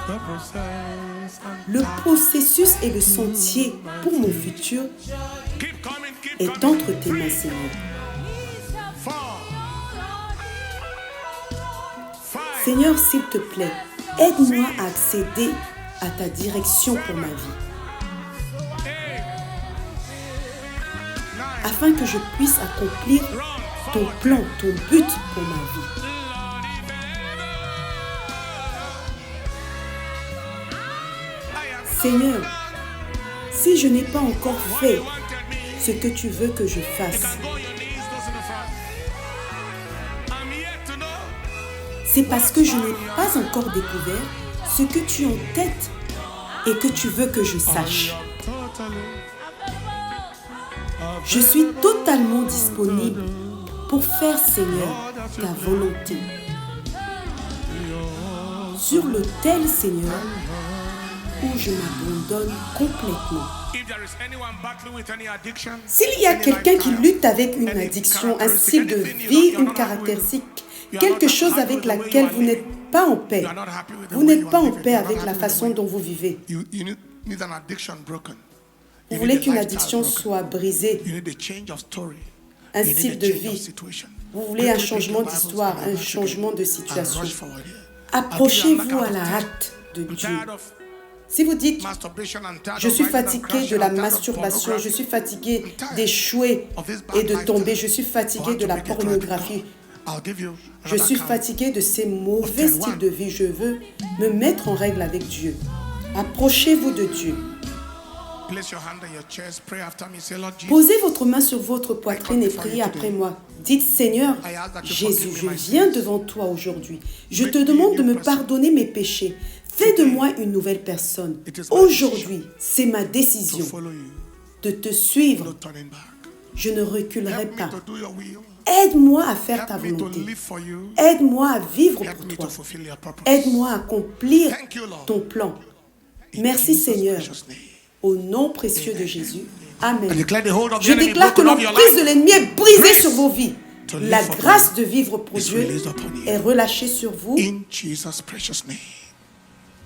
The process and Le processus et le sentier pour mon futur keep coming, keep est entre tes mains, Seigneur. 4, 5, Seigneur, s'il te plaît, aide-moi à accéder à ta direction pour ma vie, 8, 9, afin que je puisse accomplir ton plan, ton but pour ma vie. Seigneur, si je n'ai pas encore fait ce que tu veux que je fasse, c'est parce que je n'ai pas encore découvert ce que tu as en tête et que tu veux que je sache. Je suis totalement disponible pour faire, Seigneur, ta volonté. Sur l'autel, Seigneur, où je m'abandonne complètement. S'il y a quelqu'un qui lutte avec une addiction, un style de vie, une caractéristique, quelque chose avec laquelle vous n'êtes pas en paix, vous n'êtes pas en paix avec la façon dont vous vivez. Vous voulez qu'une addiction soit brisée, un style de vie. Vous voulez un changement d'histoire, un changement de situation. Approchez-vous à la hâte de Dieu. Si vous dites, je suis fatigué de la masturbation, je suis fatigué d'échouer et de tomber, je suis fatigué de la pornographie, je suis fatigué de ces mauvais styles de vie, je veux me mettre en règle avec Dieu. Approchez-vous de Dieu. Posez votre main sur votre poitrine et priez après moi. Dites, Seigneur Jésus, je viens devant toi aujourd'hui. Je te demande de me pardonner mes péchés. Fais de moi une nouvelle personne. Aujourd'hui, c'est ma décision de te suivre. Je ne reculerai pas. Aide-moi à faire ta volonté. Aide-moi à vivre pour toi. Aide-moi à accomplir ton plan. Merci Seigneur. Au nom précieux de Jésus. Amen. Je déclare que l'emprise de l'ennemi est brisée sur vos vies. La grâce de vivre pour Dieu est relâchée sur vous.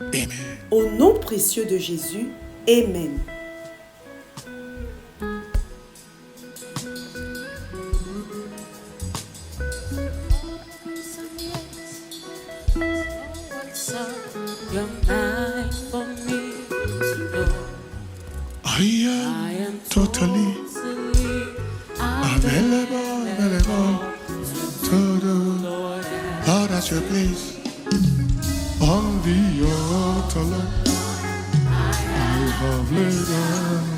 Amen. Au nom précieux de Jésus. Amen. I am totally available to the Lord as you please. On the altar, Lord, I have laid down